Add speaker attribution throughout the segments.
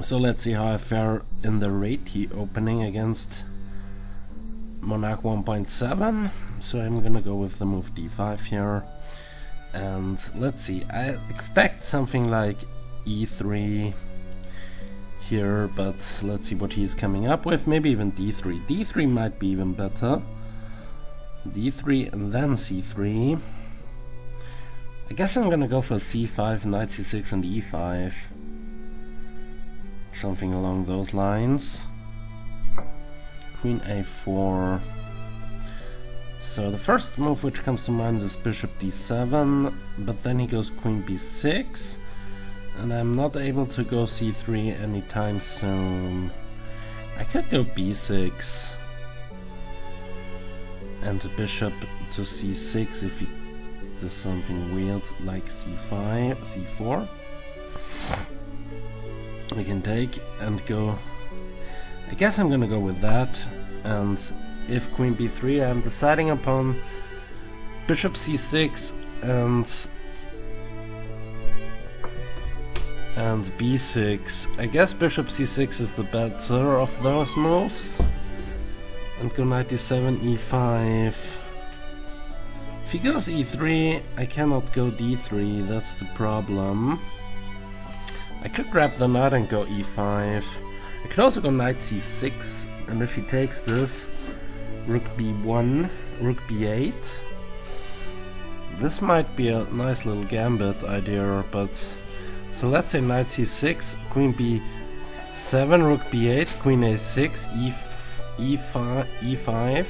Speaker 1: So let's see how I fare in the rate opening against Monarch 1.7. So I'm gonna go with the move d5 here. And let's see, I expect something like e3 here, but let's see what he's coming up with. Maybe even d3. d3 might be even better. d3 and then c3. I guess I'm gonna go for c5, knight c6 and e5. Something along those lines. Queen a4. So the first move which comes to mind is bishop d7, but then he goes queen b6, and I'm not able to go c3 anytime soon. I could go b6 and bishop to c6 if he does something weird like c5, c4. We can take and go. I guess I'm gonna go with that, and if queen b3, I'm deciding upon bishop c6 and b6. I guess bishop c6 is the better of those moves, and go knight d7, e5. If he goes e3, I cannot go d3, that's the problem. I could grab the knight and go e5. I could also go knight c6, and if he takes this, rook b1, rook b8. This might be a nice little gambit idea, but so let's say knight c6, queen b7, rook b8, queen a6, e5.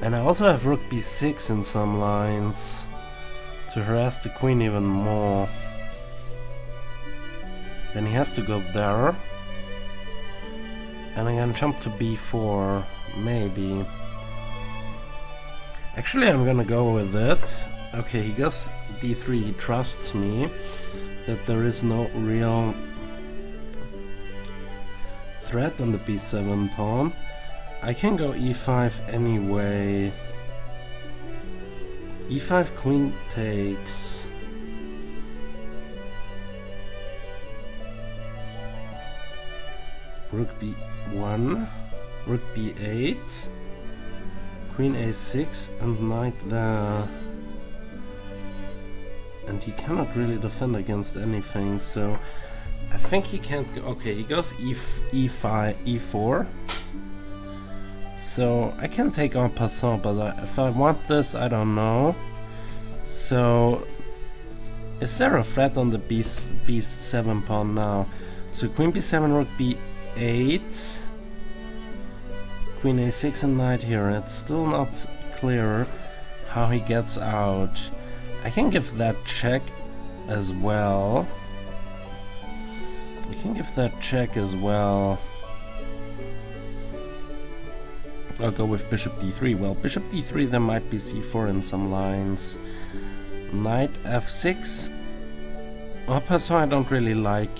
Speaker 1: And I also have rook b6 in some lines to harass the queen even more. Then he has to go there. And I'm gonna jump to b4, maybe. Actually, I'm gonna go with it. Okay, he goes d3, he trusts me that there is no real threat on the b7 pawn. I can go e5 anyway. e5, queen takes. Rook b1, rook b8, queen a6 and knight there. And he cannot really defend against anything, so I think he can't go. Okay, he goes e5, e4. So I can take en passant, but if I want this, I don't know. So is there a threat on the b7 pawn now? So queen b7, rook b8, queen a6 and knight here. It's still not clear how he gets out. I can give that check as well. I'll go with bishop d3. Well, bishop d3, there might be c4 in some lines. Knight f6. En passant, I don't really like.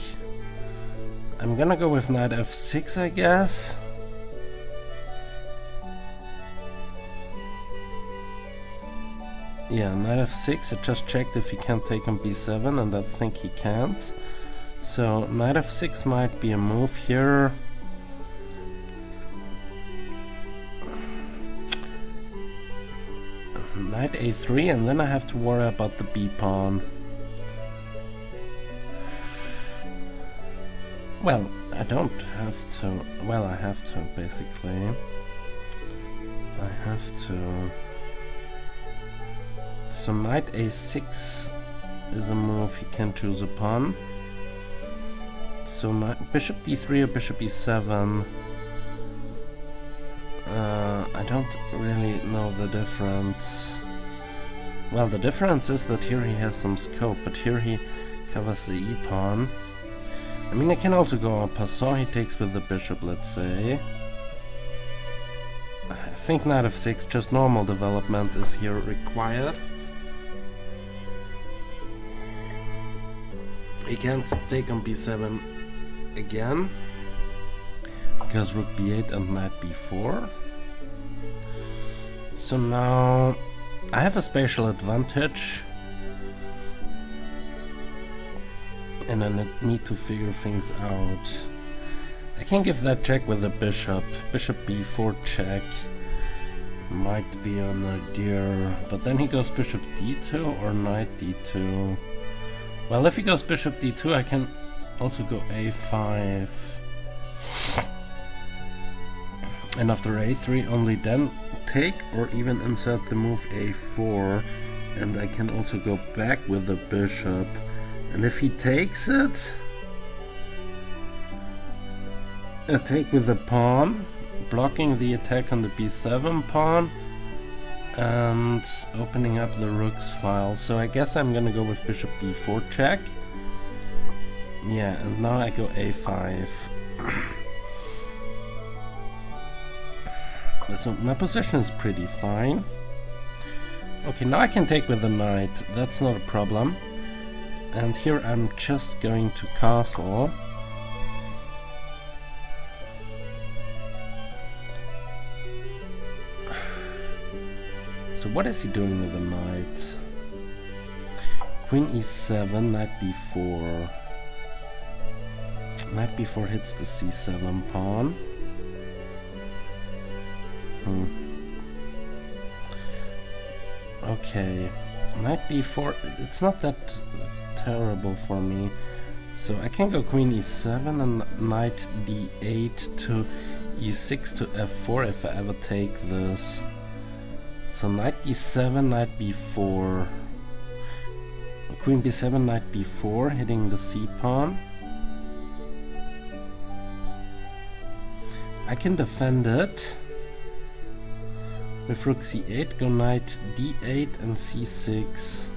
Speaker 1: I'm gonna go with knight f6, I guess. Yeah, knight f6. I just checked if he can take on b7, and I think he can't. So knight f6 might be a move here. Knight a3, and then I have to worry about the b pawn. Well, I don't have to. Well, I have to, basically. I have to. So knight a6 is a move he can choose upon. So bishop d3 or bishop e7. I don't really know the difference. Well, the difference is that here he has some scope, but here he covers the e-pawn. I mean, I can also go en passant. He takes with the bishop, let's say. I think knight f6, just normal development, is here required. He can't take on b7 again, because rook b8 and knight b4. So now I have a spatial advantage. and I need to figure things out. I can give that check with the bishop. Bishop b4 check. Might be an idea, but then he goes bishop d2 or knight d2. Well, if he goes bishop d2, I can also go a5. And after a3, only then take or even insert the move a4. And I can also go back with the bishop. And if he takes it, a take with the pawn, blocking the attack on the b7 pawn, and opening up the rook's file. So I guess I'm gonna go with bishop b4 check. Yeah, and now I go a5. So my position is pretty fine. Okay, now I can take with the knight. That's not a problem. And here I'm just going to castle. So what is he doing with the knight? Queen e7, knight b4. Knight b4 hits the c7 pawn. Okay, knight b4, it's not that terrible for me. So I can go queen e7 and knight d8 to e6 to f4 if I ever take this. So knight d7, knight b4. Queen b7, knight b4, hitting the c pawn. I can defend it. With rook c8, go knight d8 and c6.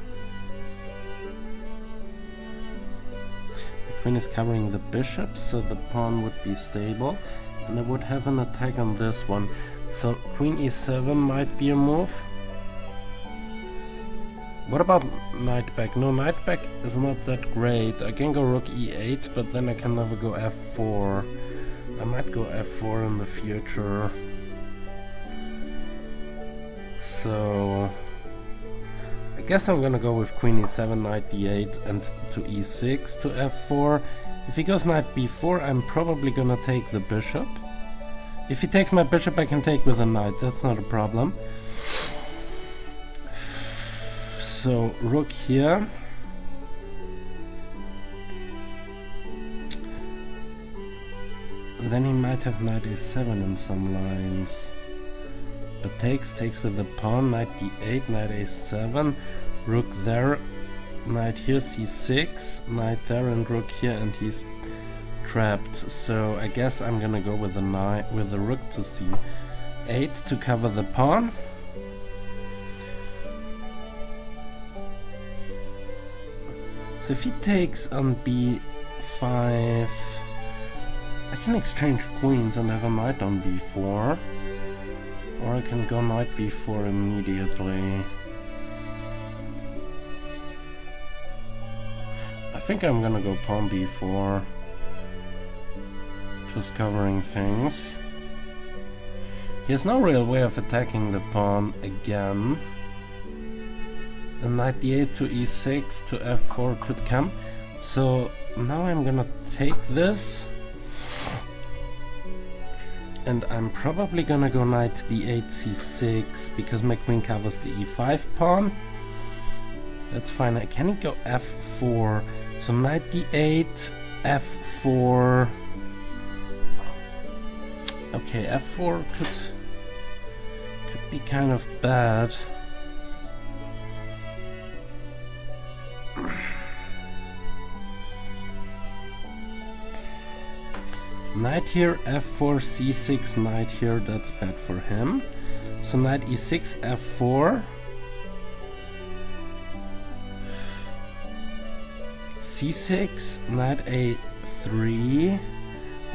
Speaker 1: The queen is covering the bishop, so the pawn would be stable. And I would have an attack on this one. So queen e7 might be a move. What about knight back? No, knight back is not that great. I can go rook e8, but then I can never go f4. I might go f4 in the future. So I guess I'm gonna go with queen e7, knight d8 and to e6 to f4. If he goes knight b4, I'm probably gonna take the bishop. If he takes my bishop, I can take with a knight, that's not a problem. So rook here. Then he might have knight a7 in some lines. But takes with the pawn, knight d8, knight a7, rook there, knight here, c6, knight there and rook here, and he's trapped. So I guess I'm gonna go with the knight, with the rook to c8 to cover the pawn. So if he takes on b5, I can exchange queens and have a knight on b4. Or I can go knight b4 immediately. I think I'm gonna go pawn b4. Just covering things. He has no real way of attacking the pawn again. And knight d8 to e6 to f4 could come. So now I'm gonna take this. And I'm probably gonna go knight d8 c6 because my queen covers the e5 pawn. That's fine. Can he go f4? So knight d8, f4. Okay, f4 could be kind of bad. Knight here, f4, c6, knight here, that's bad for him. So knight e6, f4. c6, knight a3,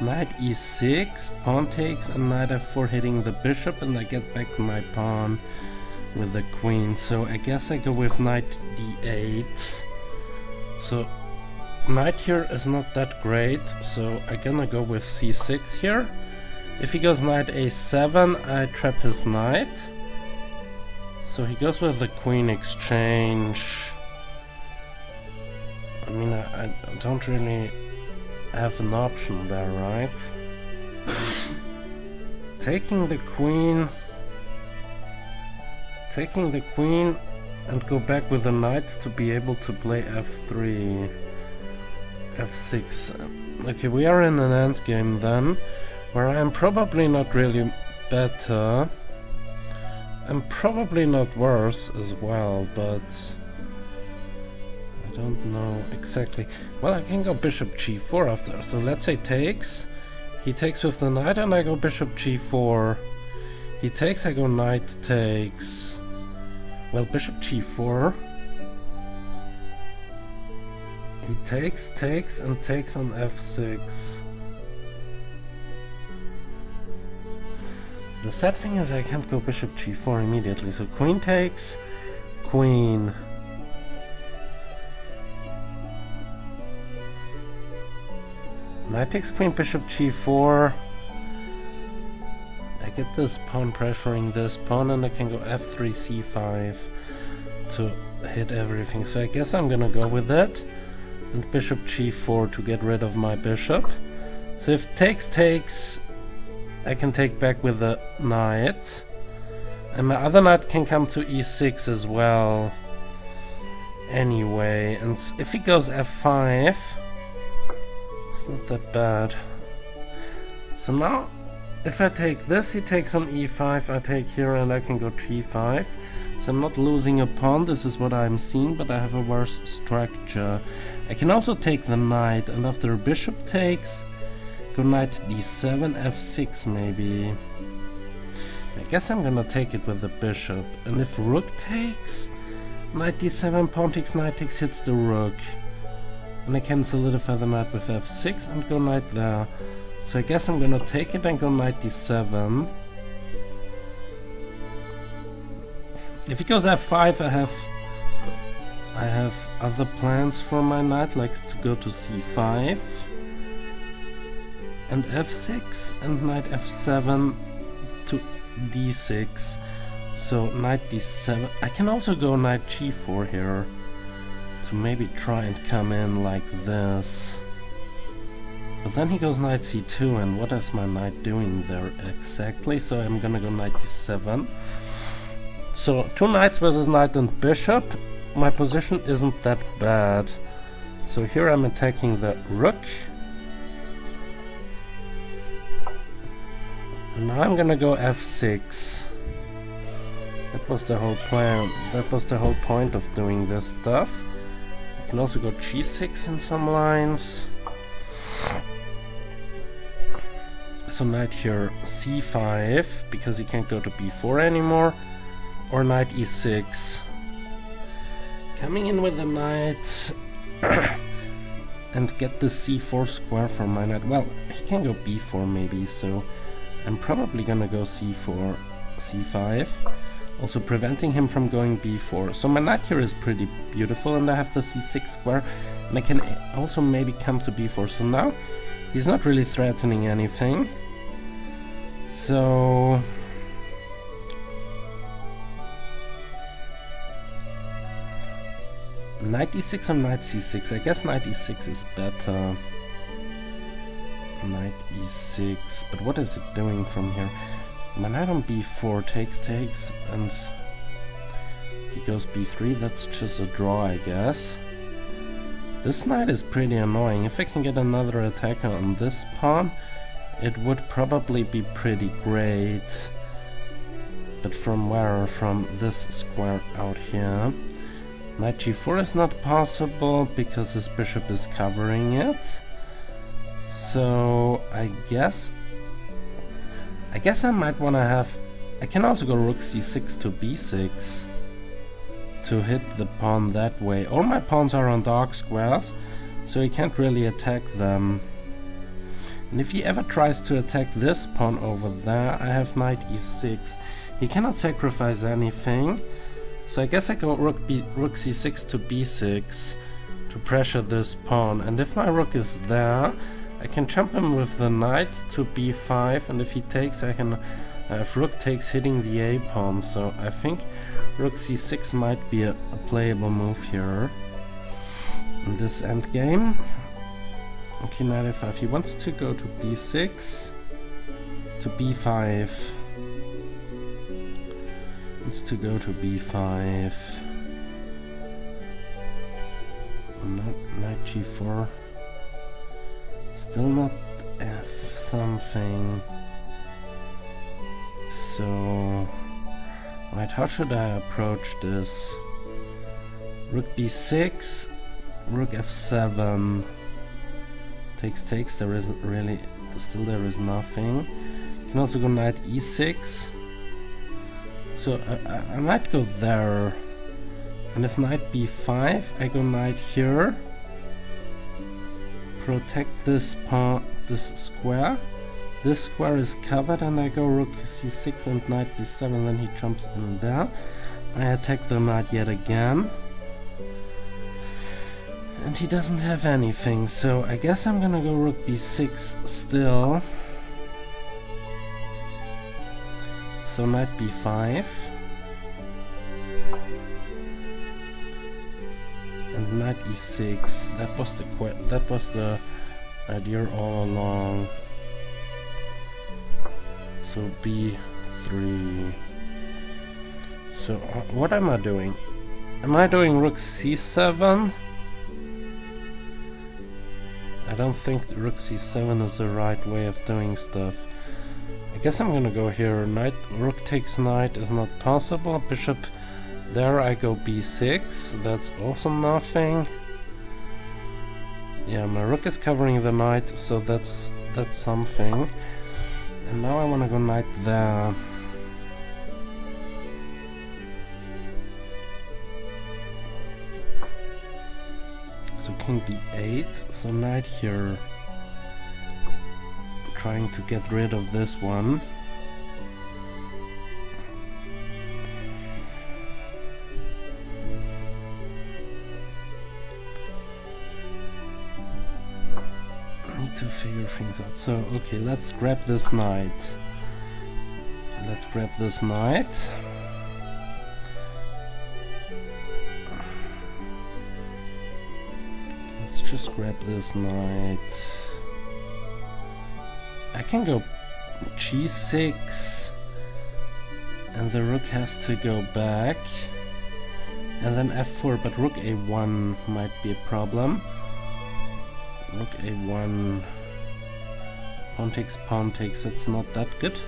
Speaker 1: knight e6, pawn takes, and knight f4 hitting the bishop, and I get back my pawn with the queen. So I guess I go with knight d8. So knight here is not that great, so I'm gonna go with c6 here. If he goes knight a7, I trap his knight. So he goes with the queen exchange. mean, I don't really have an option there, right? Taking the queen and go back with the knight to be able to play f3, f6. Okay, we are in an endgame then, where I am probably not really better. I'm probably not worse as well, but I don't know exactly. Well, I can go bishop g4 after, so let's say takes. He takes with the knight and I go bishop g4. He takes, I go knight takes. Well, bishop g4. He takes, and takes on f6. The sad thing is I can't go bishop g4 immediately, so queen takes, queen. Knight takes queen, bishop g4. I get this pawn pressuring this pawn, and I can go f3, c5 to hit everything. So I guess I'm gonna go with it. And bishop g4 to get rid of my bishop. So if takes, I can take back with the knight. And my other knight can come to e6 as well. Anyway, and if he goes f5, it's not that bad. So now, if I take this, he takes on e5, I take here and I can go g5. So I'm not losing a pawn, this is what I'm seeing, but I have a worse structure. I can also take the knight, and after bishop takes, go knight d7, f6 maybe. I guess I'm gonna take it with the bishop. And if rook takes, knight d7, pawn takes, knight takes, hits the rook. And I can solidify the knight with f6 and go knight there. So I guess I'm gonna take it and go knight d7. If he goes f5, I have other plans for my knight, like to go to c5 and f6 and knight f7 to d6. So knight d7. I can also go knight g4 here to maybe try and come in like this. But then he goes knight c2, and what is my knight doing there exactly? So I'm gonna go knight d7. So 2 knights versus knight and bishop. My position isn't that bad. So here I'm attacking the rook. And now I'm gonna go f6. That was the whole plan. That was the whole point of doing this stuff. I can also go g6 in some lines. So knight here c5, because he can't go to b4 anymore. Or knight e6. Coming in with the knight and get the c4 square from my knight. Well, he can go b4 maybe, so I'm probably gonna go c4, c5. Also preventing him from going b4. So my knight here is pretty beautiful, and I have the c6 square, and I can also maybe come to b4. So now he's not really threatening anything. So knight e6 and knight c6. I guess knight e6 is better. Knight e6, but what is it doing from here? My knight on b4 takes, and he goes b3. That's just a draw, I guess. This knight is pretty annoying. If I can get another attacker on this pawn, it would probably be pretty great. But from where? From this square out here. Knight g4 is not possible because his bishop is covering it. So I guess I might want to have... I can also go rook c6 to b6 to hit the pawn that way. All my pawns are on dark squares, so he can't really attack them. And if he ever tries to attack this pawn over there, I have knight e6. He cannot sacrifice anything. So I guess I go rook c6 to b6 to pressure this pawn. And if my rook is there, I can jump him with the knight to b5, and if he takes, I can have rook takes hitting the a pawn. So I think rook c6 might be a playable move here. in this endgame. Okay, knight a5. He wants to go to b6, to b5. Wants to go to b5. Knight g4. Still not f something. So, right, how should I approach this? Rook b6, rook f7. Takes, there is really, still there is nothing. Can also go knight e6. So I might go there. And if knight b5, I go knight here. Protect this pawn, this square. This square is covered and I go rook c6 and knight b7, then he jumps in there. I attack the knight yet again. And he doesn't have anything, so I guess I'm gonna go rook b6 still. So knight b5. And knight e6. That was the idea all along. So b3. So what am I doing? Am I doing rook c7? I don't think rook c7 is the right way of doing stuff. I guess I'm gonna go here. Knight, rook takes knight is not possible. Bishop there, I go b6. That's also nothing. Yeah, my rook is covering the knight, so that's something. And now I wanna go knight there. So king b8, so knight here. Trying to get rid of this one. Need to figure things out. So, okay, let's grab this knight. Let's grab this knight. Just grab this knight. I can go g6 and the rook has to go back and then f4, but rook a1 might be a problem. Rook a1, pawn takes, it's not that good.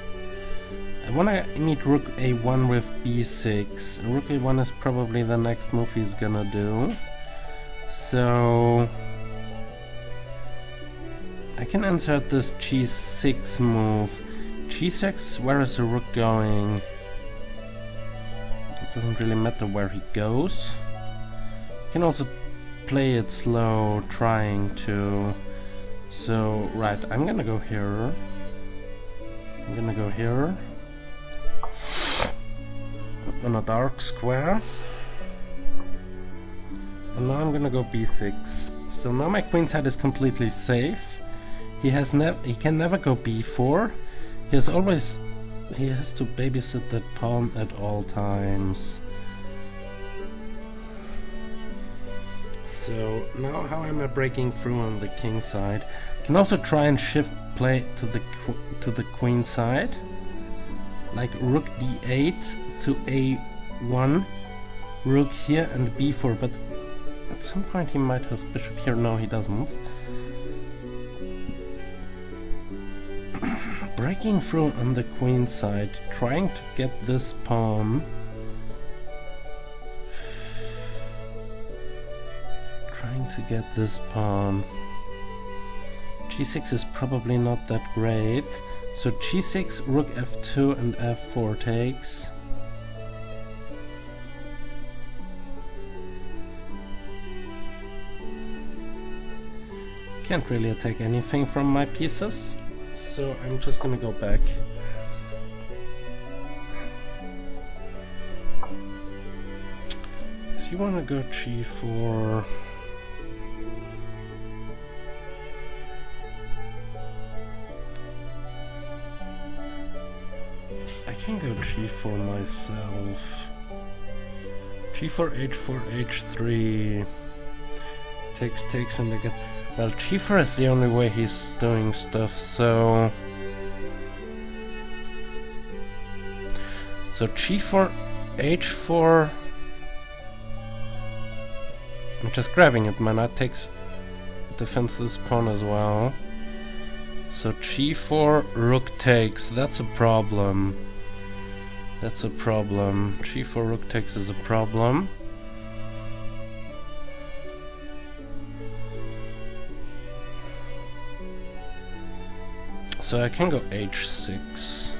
Speaker 1: I wanna meet rook a1 with b6. Rook a1 is probably the next move he's gonna do. So I can insert this g6 move. g6, where is the rook going? It doesn't really matter where he goes. You can also play it slow, trying to. So, right, I'm gonna go here. I'm gonna go here. On a dark square. And now I'm gonna go b6. So now my queenside is completely safe. He can never go b4. He has to babysit that pawn at all times. So now how am I breaking through on the king side? I can also try and shift play to the queen side, like rook d8 to a1, rook here and b4. But at some point he might have bishop here. No, he doesn't. Breaking through on the queen side, trying to get this pawn. Trying to get this pawn. g6 is probably not that great. So g6, rook f2 and f4 takes. Can't really attack anything from my pieces. So I'm just gonna go back. So you wanna go g4. I can go g4 myself. g4, h4, h3. takes, and again. Well, g4 is the only way he's doing stuff, so g4, h4. I'm just grabbing it. My knight takes, defends this pawn as well. So g4, rook takes. That's a problem. That's a problem. g4, rook takes is a problem. So I can go h6,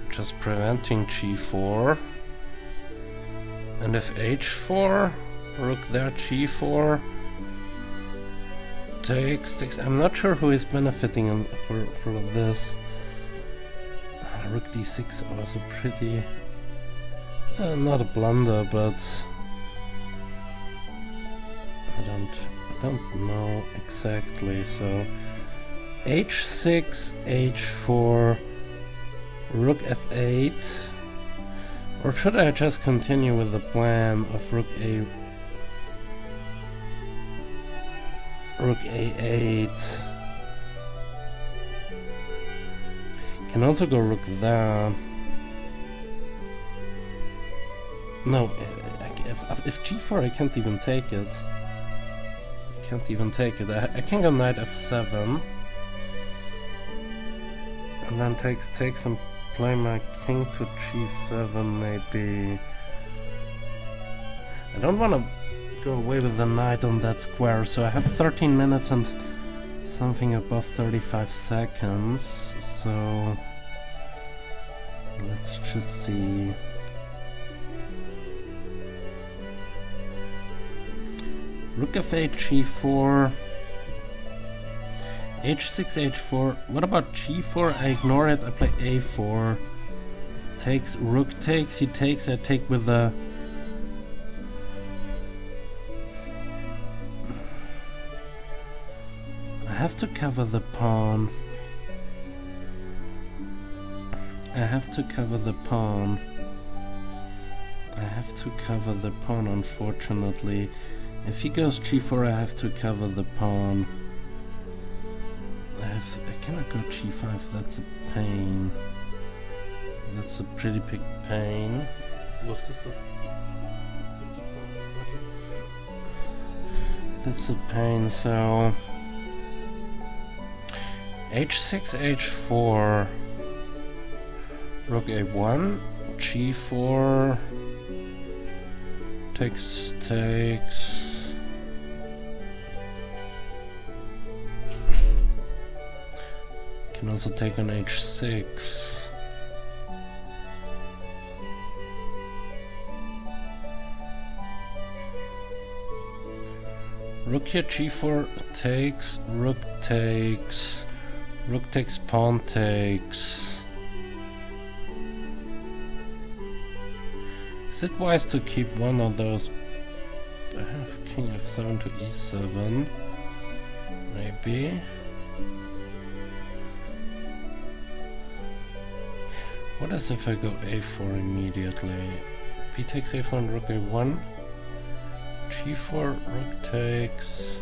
Speaker 1: just preventing g4. And if h4, rook there, g4, takes. I'm not sure who is benefiting for this. Rook d6 also pretty, not a blunder, but I don't know exactly. So h6, h4, rook f8, or should I just continue with the plan of rook a8? Can also go rook there. No, if g4 I can't even take it. I can go knight f7. And then takes and play my king to g7 maybe. I don't want to go away with the knight on that square, so I have 13 minutes and something above 35 seconds, so let's just see. Rook f8, g4, h6, h4. What about g4? I ignore it, I play a4. Takes, rook takes, he takes, I take with the... I have to cover the pawn. Unfortunately. If he goes g4, I have to cover the pawn. I cannot go g5, that's a pain. That's a pretty big pain. That's a pain, so... h6, h4, rook a1, g4, takes, can also take on h6. Rook here, g4 takes, rook takes, pawn takes. Is it wise to keep one of those? I have king f7 to e7, maybe. What is if I go a4 immediately? B takes a4 and rook a1. g4, rook takes.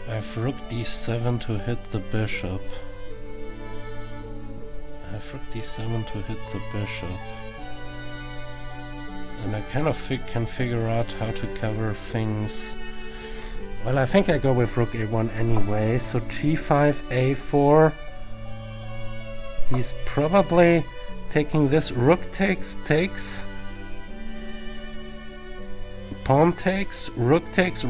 Speaker 1: I have rook d7 to hit the bishop. And I kind of can figure out how to cover things. Well, I think I go with rook a1 anyway. So g5, a4. He's probably taking this. Rook takes. Pawn takes, rook takes.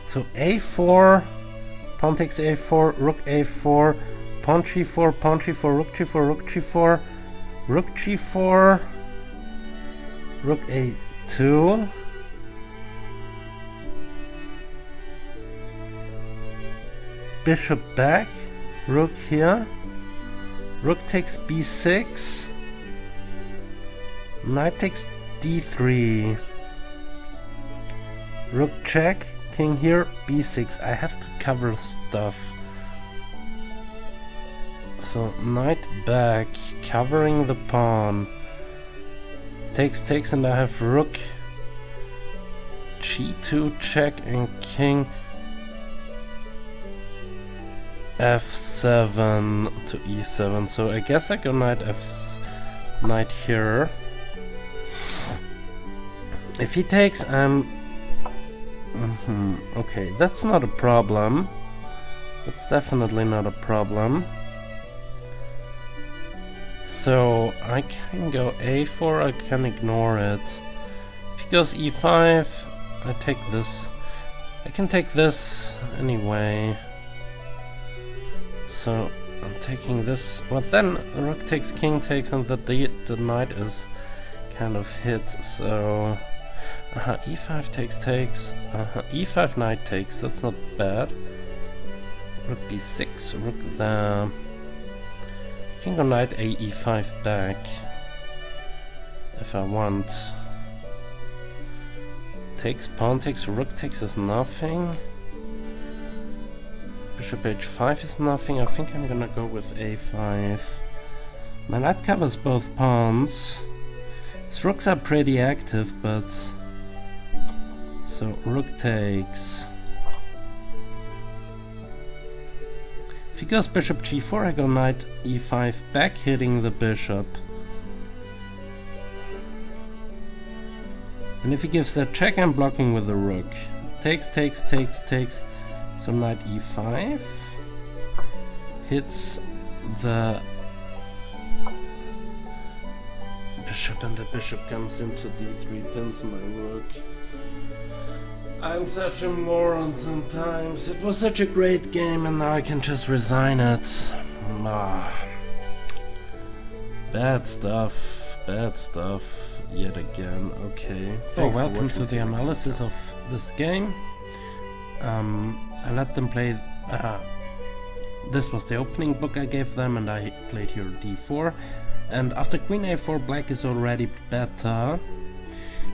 Speaker 1: So a4, pawn takes a4, rook a4, pawn g4, rook g4, rook a2. Bishop back, rook here, rook takes b6, knight takes d3, rook check, king here, b6. I have to cover stuff. So knight back, covering the pawn. Takes, and I have rook g2 check and king f7 to e7. So I guess I go knight here. If he takes, I'm okay, that's not a problem. That's definitely not a problem. So I can go a4, I can ignore it. If he goes e5, I take this. I can take this anyway. So I'm taking this. Well, then rook takes, king takes, and the knight is kind of hit. So e5 takes, e5 knight takes. That's not bad. Rook b6, rook there. King or knight a e5 back if I want. Takes, pawn takes, rook takes is nothing. Bishop h5 is nothing. I think I'm gonna go with a5. My knight covers both pawns. His rooks are pretty active, but so rook takes. If he goes bishop g4, I go knight e5 back, hitting the bishop. And if he gives that check, I'm blocking with the rook. Takes. So knight e5 hits the bishop, and the bishop comes into d3, pins my rook. I'm such a moron sometimes. It was such a great game, and now I can just resign it. Bad stuff yet again. Okay. Welcome to the analysis of this game. I let them play. This was the opening book I gave them, and I played here d4. And after queen a4, black is already better.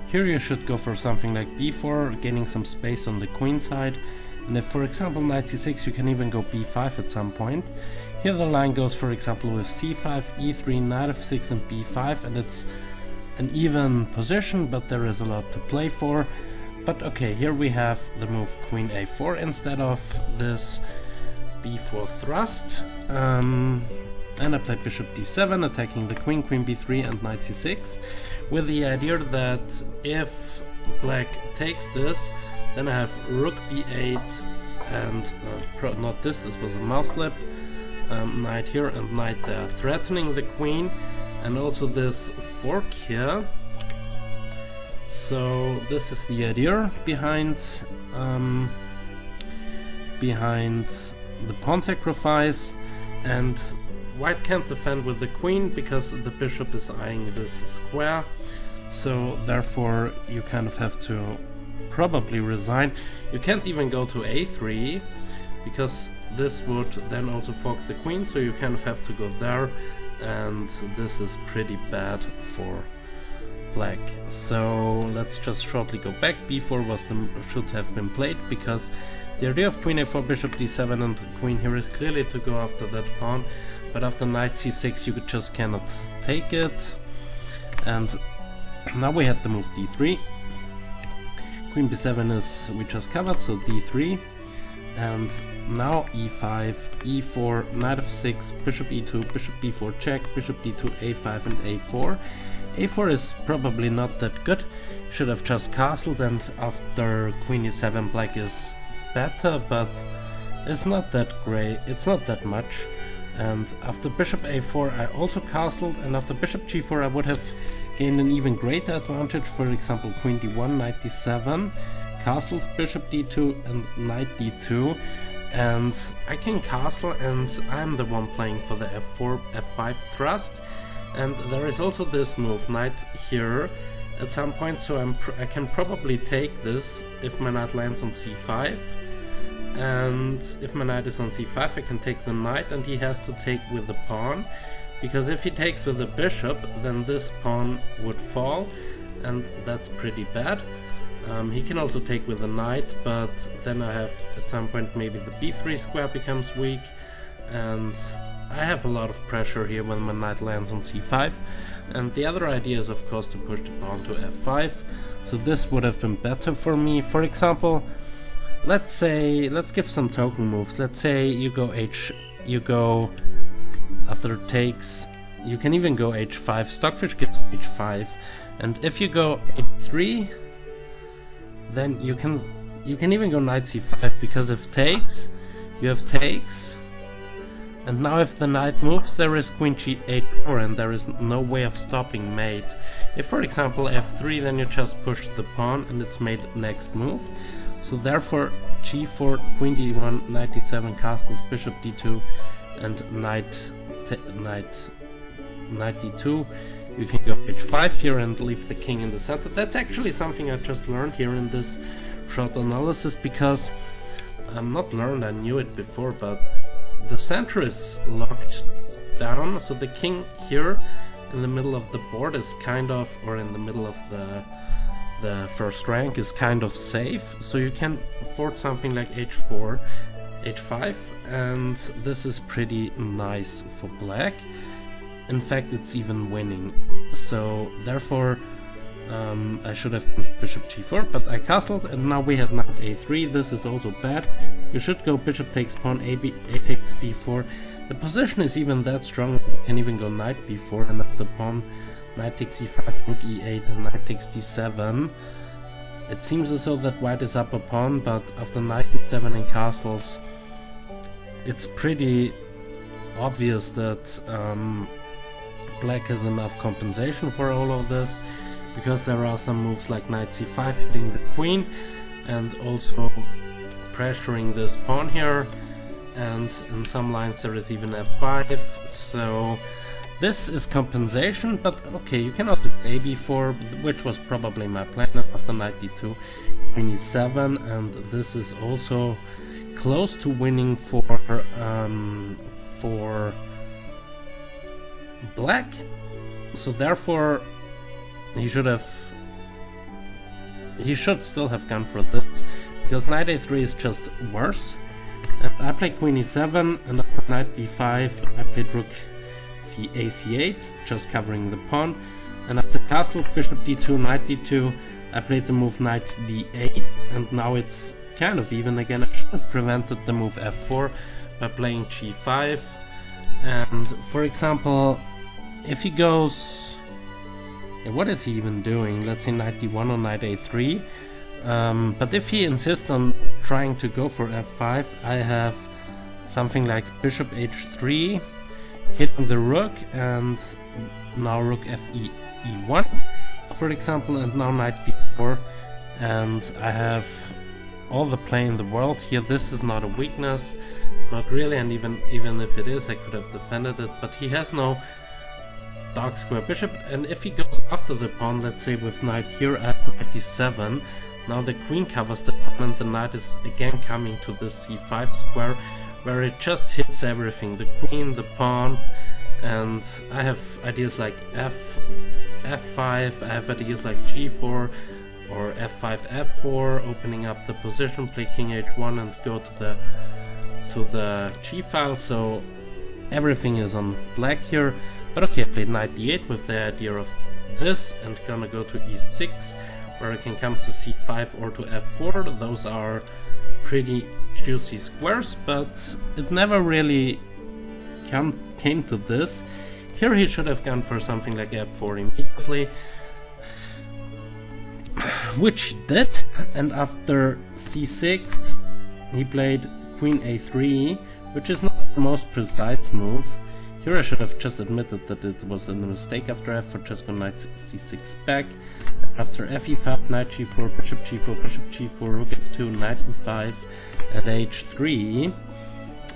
Speaker 1: Here you should go for something like b4, gaining some space on the queen side. And if, for example, knight c6, you can even go b5 at some point. Here the line goes, for example, with c5, e3, knight f6 and b5, and it's an even position, but there is a lot to play for. But okay, here we have the move queen a4 instead of this b4 thrust. And I played bishop d7, attacking the queen, queen b3 and knight c6, with the idea that if black takes this, then I have rook b8 and not this was a mouse slip, knight here and knight there, threatening the queen, and also this fork here. So this is the idea behind the pawn sacrifice, and white can't defend with the queen because the bishop is eyeing this square, so therefore you kind of have to probably resign. You can't even go to a3 because this would then also fork the queen, so you kind of have to go there, and this is pretty bad for black. So let's just shortly go back. b4 should have been played because the idea of queen a4, bishop d7 and queen here is clearly to go after that pawn, but after knight c6 you just cannot take it. And now we had the move d3. Queen b7 is, we just covered, so d3. And now e5, e4, knight f6, bishop e2, bishop b4 check, bishop d2, a5 and a4. a4 is probably not that good. Should have just castled, and after queen e7 black is better, but it's not that great, it's not that much. And after bishop a4 I also castled, and after bishop g4 I would have gained an even greater advantage. For example, queen d1, knight d7, castles bishop d2 and knight d2, and I can castle, and I'm the one playing for the f4, f5 thrust. And there is also this move, knight here at some point, so I can probably take this if my knight lands on c5. And if my knight is on c5, I can take the knight, and he has to take with the pawn, because if he takes with the bishop, then this pawn would fall, and that's pretty bad. He can also take with the knight, but then I have at some point maybe the b3 square becomes weak, and I have a lot of pressure here when my knight lands on c5, and the other idea is of course to push the pawn to f5, so this would have been better for me. For example, let's give some token moves. Let's say you go after it takes, you can even go h5, Stockfish gives h5, and if you go h3, then you can even go knight c5, because if takes, you have takes, and now if the knight moves, there is queen h4, and there is no way of stopping mate. If for example f3, then you just push the pawn and it's made next move. So therefore g4, queen d1, knight d7, castles, bishop d2, and knight d2. You can go h5 here and leave the king in the center. That's actually something I just learned here in this short analysis, because I'm not learned, I knew it before, but the center is locked down, so the king here in the middle of the board is kind of, or in the middle of the first rank is kind of safe, so you can afford something like h4, h5, and this is pretty nice for black. In fact, it's even winning, so therefore I should have bishop g4, but I castled, and now we have knight a3. This is also bad. You should go bishop takes pawn, a takes b4. The position is even that strong, you can even go knight b4, and after pawn, knight takes e5, rook e8, and knight takes d7. It seems as though that white is up a pawn, but after knight e7 and castles, it's pretty obvious that black has enough compensation for all of this, because there are some moves like knight c5 hitting the queen and also pressuring this pawn here, and in some lines there is even f5, so this is compensation. But okay, you cannot do a b4, which was probably my plan, after knight d2, queen e7, and this is also close to winning for black, so therefore he should still have gone for this, because knight a3 is just worse. And I played queen e7, and after knight b5 I played rook a8, just covering the pawn, and after castle, bishop d2, knight d2, I played the move knight d8, and now it's kind of even again. I should have prevented the move f4 by playing g5, and for example, if he goes, what is he even doing? Let's say knight d1 or knight a3. But if he insists on trying to go for f5, I have something like bishop h3, hitting the rook, and now rook e1, for example, and now knight b4, and I have all the play in the world here. This is not a weakness, not really, and even if it is, I could have defended it, but he has no dark square bishop, and if he goes after the pawn, let's say with knight here at knight d7, now the queen covers the pawn, and the knight is again coming to this c5 square, where it just hits everything, the queen, the pawn, and I have ideas like f5, I have ideas like g4 or f5, f4, opening up the position, play king h1 and go to the g file, so everything is on black here. But okay, I played knight d8 with the idea of this, and gonna go to e6, where I can come to c5 or to f4. Those are pretty juicy squares, but it never really came to this. Here he should have gone for something like f4 immediately, which he did, and after c6 he played queen a3, which is not the most precise move. Here I should have just admitted that it was a mistake after f4, just go knight c6 back. After fe5, knight g4, bishop g4, rook f2, knight e5, at h3.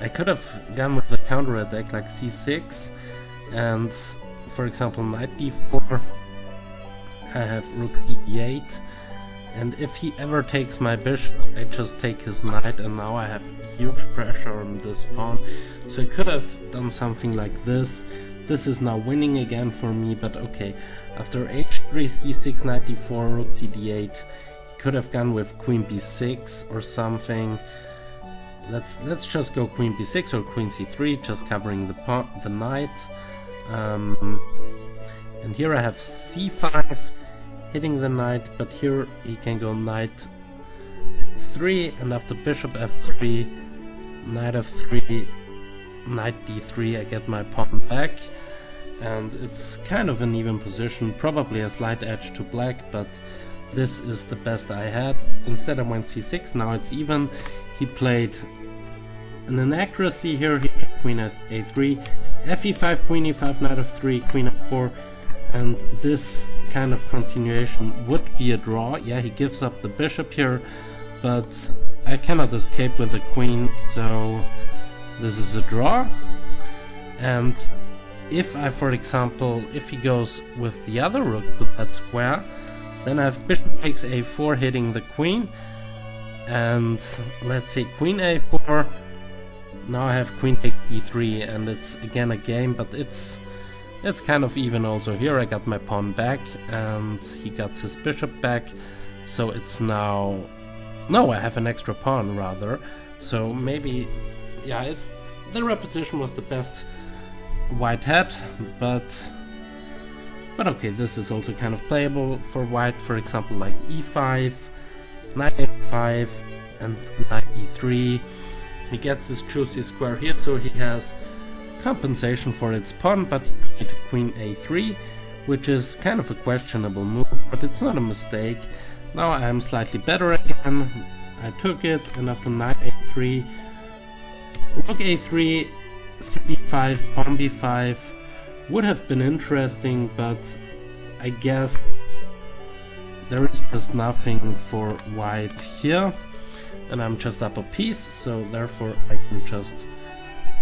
Speaker 1: I could have gone with the counter attack like c6, and for example knight d4, I have rook d8, and if he ever takes my bishop, I just take his knight, and now I have huge pressure on this pawn. So I could have done something like this. This is now winning again for me, but okay. After h3, c6, knight d4, rook d8, he could have gone with queen b6 or something. let's just go queen b6 or queen c3, just covering the knight. And here I have c5 hitting the knight, but here he can go knight 3, and after bishop f3, knight f3, knight d3, I get my pawn back, and it's kind of an even position, probably a slight edge to black, but this is the best I had. Instead I went c6, now it's even. He played an inaccuracy here, he played queen a3, fe5, queen e5, knight f3, queen f4, and this kind of continuation would be a draw. Yeah, he gives up the bishop here, but I cannot escape with the queen, so this is a draw. And if I, for example, if he goes with the other rook with that square, then I have bishop takes a4 hitting the queen, and let's say queen a4. Now I have queen take e3, and it's again a game, but it's kind of even also here. I got my pawn back and he got his bishop back, so it's now... No, I have an extra pawn rather, so maybe, yeah, the repetition was the best white had, but okay, this is also kind of playable for white, for example, like e5, knight f5, and knight e3. He gets this juicy square here, so he has compensation for its pawn, but he played queen a3, which is kind of a questionable move, but it's not a mistake. Now I am slightly better again. I took it, and after knight a3, rook a3, cb5, pawn b5 would have been interesting, but I guess there is just nothing for white here, and I'm just up a piece, so therefore I can just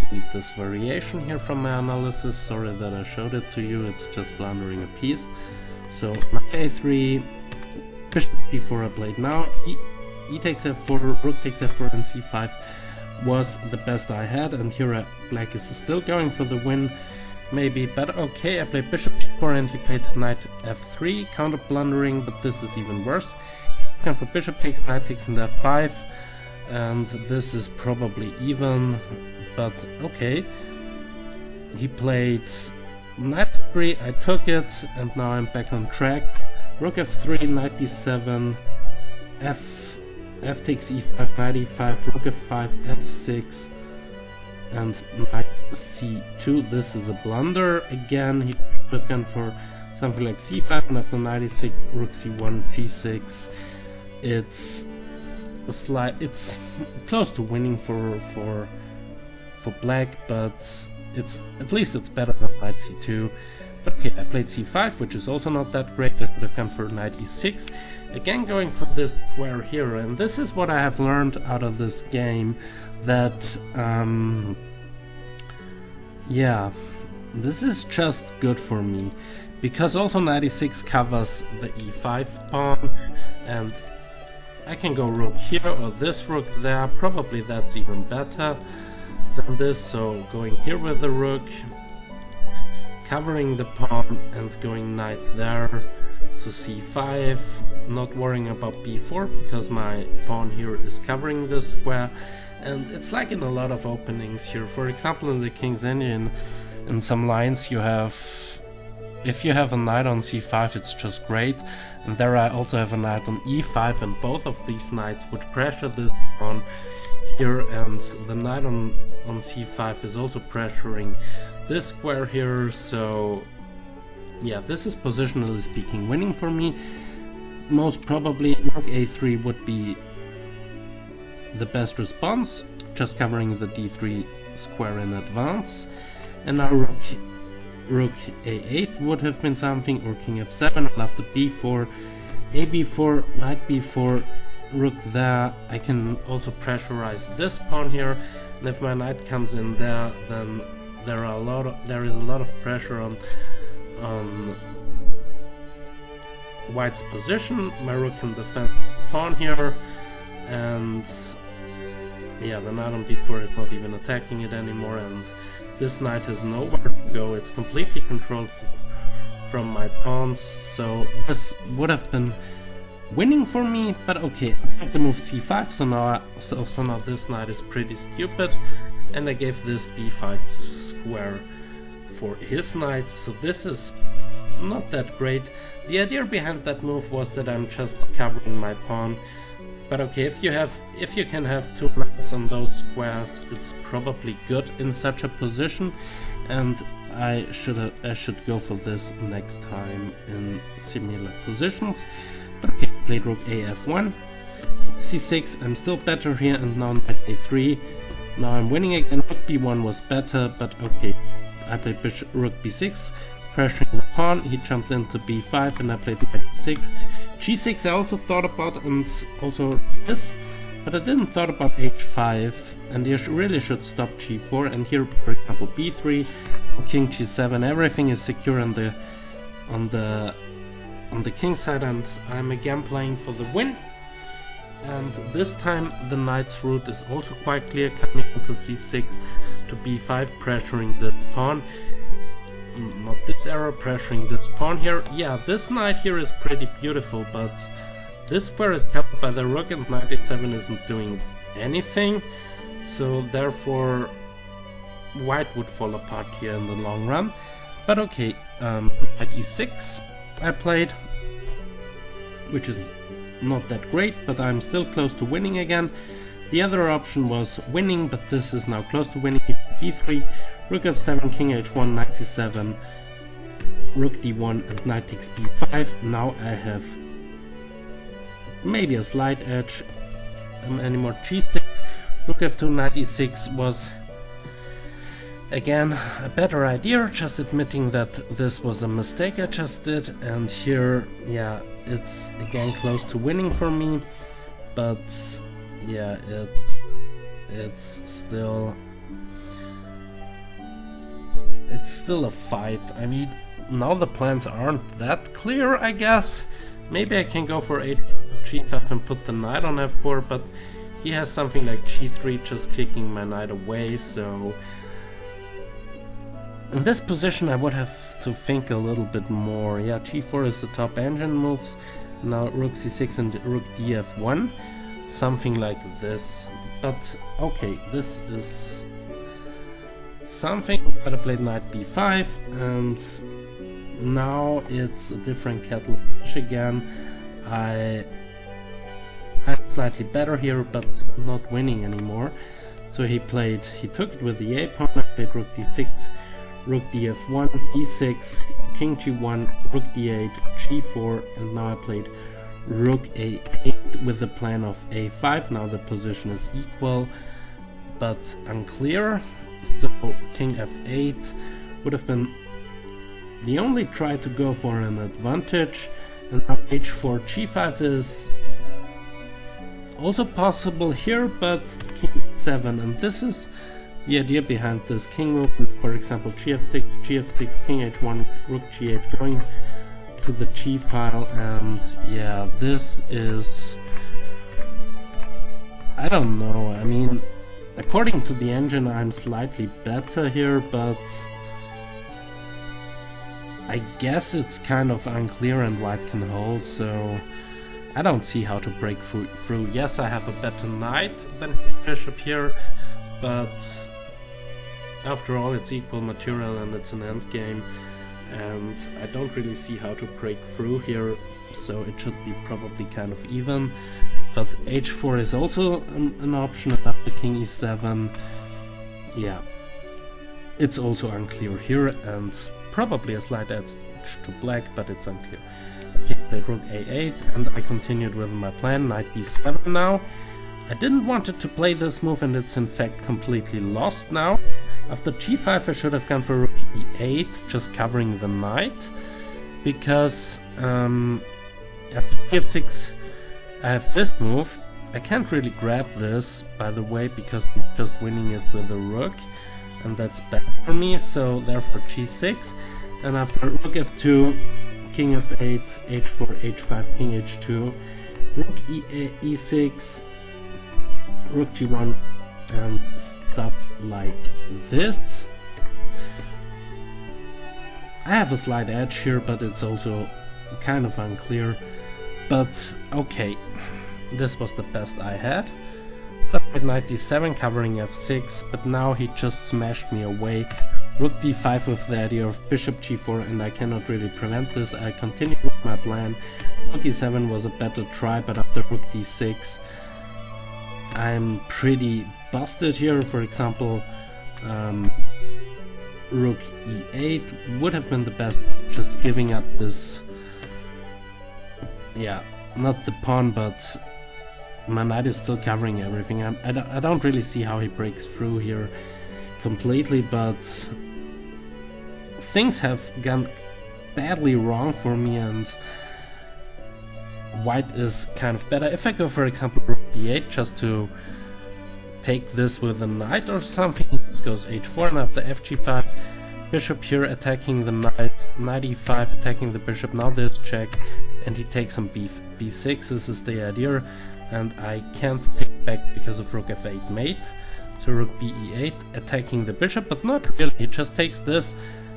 Speaker 1: delete this variation here from my analysis. Sorry that I showed it to you, it's just blundering a piece. So knight a3, bishop d4 I played now, e takes f4, rook takes f4, and c5 was the best I had, and here black is still going for the win, maybe, but okay, I played bishop g4 and he played knight f3, counter blundering, but this is even worse. And for bishop takes, knight takes, and f5, and this is probably even, but okay. He played knight f3, I took it, and now I'm back on track. Rook f3, knight d7, f takes e5, knight e5, rook f5, f6, and knight c2. This is a blunder again. He could have gone for something like c5, and after knight e6, rook c1, g6. It's close to winning for black, but at least it's better than knight c2. But okay, I played c5, which is also not that great. I could have gone for knight e6. Again, going for this square here, and this is what I have learned out of this game, that yeah, this is just good for me, because also knight e6 covers the e5 pawn, and I can go rook here or this rook there. Probably that's even better than this, so going here with the rook, covering the pawn, and going knight there to c5, not worrying about b4 because my pawn here is covering this square. And it's like in a lot of openings here, for example in the King's Indian, in some lines you have, if you have a knight on c5 it's just great, and there I also have a knight on e5, and both of these knights would pressure this pawn here, and the knight on c5 is also pressuring this square here, so yeah, this is positionally speaking winning for me. Most probably rook a3 would be the best response, just covering the d3 square in advance, and now rook a8 would have been something, or king f7, and after b4, ab4, knight b4, rook there. I can also pressurize this pawn here, and if my knight comes in there, then there is a lot of pressure on white's position. My rook can defend this pawn here, and yeah, the knight on b4 is not even attacking it anymore, and this knight has nowhere to go. It's completely controlled from my pawns, so this would have been winning for me, but okay, I have to move c5, so now this knight is pretty stupid, and I gave this b5 square for his knight, so this is not that great. The idea behind that move was that I'm just covering my pawn, but okay, if you can have two knights on those squares, it's probably good in such a position, and I should go for this next time in similar positions. But okay, played rook af1, c6, I'm still better here, and now knight a3. Now I'm winning again. Rook b1 was better, but okay, I played rook b6, pressuring the pawn. He jumped into b5, and I played knight c6. g6 I also thought about, and also this, but I didn't thought about h5, and you really should stop g4. And here, for example, b3, king g7. Everything is secure on the king side, and I'm again playing for the win. And this time the knight's route is also quite clear, coming into c6 to b5, pressuring this pawn. Not this arrow, pressuring this pawn here. Yeah, this knight here is pretty beautiful, but this square is covered by the rook, and knight a7 isn't doing anything, so therefore white would fall apart here in the long run. But okay, knight e6 I played, which is not that great, but I'm still close to winning again. The other option was winning, but this is now close to winning. b3, rook f7, king h1, knight c7, rook d1, and knight takes b5. Now I have maybe a slight edge. Anymore g6, rook f2, knight e6 was again a better idea, just admitting that this was a mistake I just did. And here, yeah, it's again close to winning for me, but yeah, it's still a fight. I mean, now the plans aren't that clear, I guess. Maybe I can go for g5 and put the knight on f4, but he has something like g3 just kicking my knight away, so in this position I would have to think a little bit more. Yeah, g4 is the top engine moves. Now rook c6 and rook df1, something like this. But okay, this is something. But I played knight b5, and now it's a different kettle of fish again. I'm slightly better here, but not winning anymore. So he took it with the a pawn. I played rook d6, rook df1, e6, king g1, rook d8, g4, and now I played rook a8 with the plan of a5. Now the position is equal, but unclear. So king f8 would have been the only try to go for an advantage, and now h4, g5 is also possible here, but king 7, and this is the idea behind this king move. For example, gf6, king h1, rook g8, going to the g file, and yeah, this is, I don't know. I mean, according to the engine I'm slightly better here, but I guess it's kind of unclear and white can hold, so I don't see how to break through. Yes, I have a better knight than his bishop here, but after all it's equal material and it's an endgame, and I don't really see how to break through here, so it should be probably kind of even. But h4 is also an option, and after king e7, yeah, it's also unclear here, and probably a slight edge to black, but it's unclear. Okay, played rook a8, and I continued with my plan, knight d7 now. I didn't want to play this move, and it's in fact completely lost now. After g5 I should have gone for rook e8, just covering the knight, because after f6 I have this move. I can't really grab this, by the way, because I'm just winning it with a rook, and that's bad for me, so therefore g6. And after rook f2, king f8, h4, h5, king h2, rook e6, rook g1, and stuff like this. I have a slight edge here, but it's also kind of unclear. But okay, this was the best I had. At knight d7 covering f6, but now he just smashed me away. Rook d5 with the idea of bishop g4, and I cannot really prevent this. I continue with my plan. Rook e7 was a better try, but after rook d6 I'm pretty busted here. For example, rook e8 would have been the best, just giving up this, yeah, not the pawn, but my knight is still covering everything. I don't really see how he breaks through here completely, but things have gone badly wrong for me, and white is kind of better. If I go, for example, rook e8 just to take this with a knight or something, this goes h4, and after fg5, bishop here attacking the knight, knight e5 attacking the bishop, now this check, and he takes on b6, this is the idea, and I can't take back because of rook f8 mate, so rook be8 attacking the bishop, but not really, he just takes this,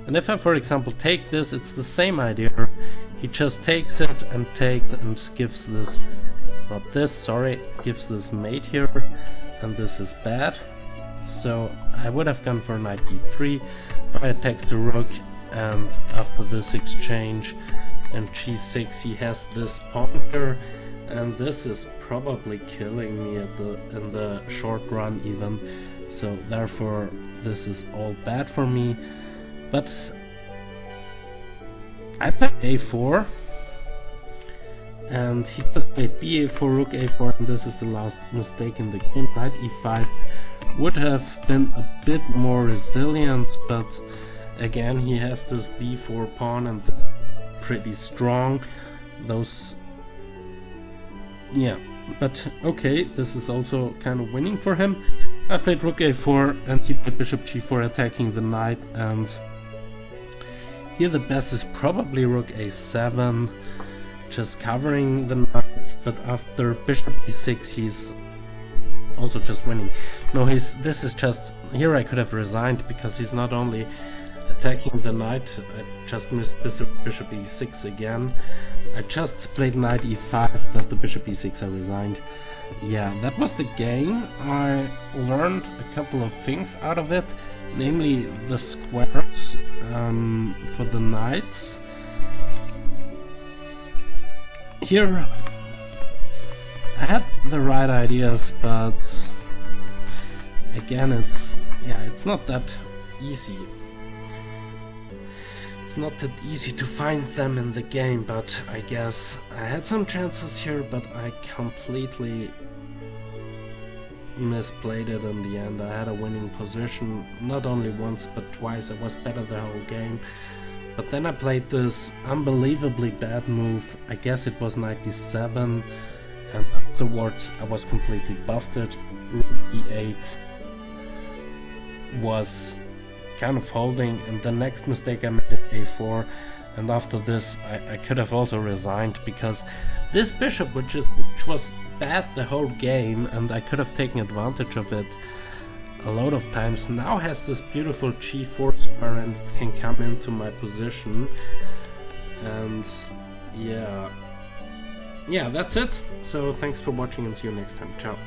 Speaker 1: and if I, for example, take this, it's the same idea, he just takes it and gives this, not this, sorry, gives this mate here, and this is bad. So I would have gone for knight e3, I attacks the rook, and after this exchange and g6 he has this pawn here, and this is probably killing me in the short run even, so therefore this is all bad for me. But I played a4 and he just played ba4, rook a4, and this is the last mistake in the game. Knight e5 would have been a bit more resilient, but again he has this b4 pawn and that's pretty strong. Those, yeah, but okay, this is also kind of winning for him. I played rook a4 and he played bishop g4 attacking the knight, and here the best is probably rook a7, just covering the knight, but after bishop d6 he's also just winning. No, this is just, here I could have resigned because he's not only attacking the knight, I just missed bishop e6 again. I just played knight e5, but the bishop e6 I resigned. Yeah, that was the game. I learned a couple of things out of it, namely the squares for the knights. Here I had the right ideas, but again it's not that easy. It's not that easy to find them in the game, but I guess I had some chances here, but I completely misplayed it in the end. I had a winning position, not only once but twice. I was better the whole game, but then I played this unbelievably bad move. I guess it was knight d7, and afterwards I was completely busted. Rook e8 was kind of holding, and the next mistake I made at a4, and after this I could have also resigned, because this bishop, which was bad the whole game and I could have taken advantage of it a lot of times, now has this beautiful g4 square and can come into my position. And yeah, that's it. So thanks for watching and see you next time. Ciao.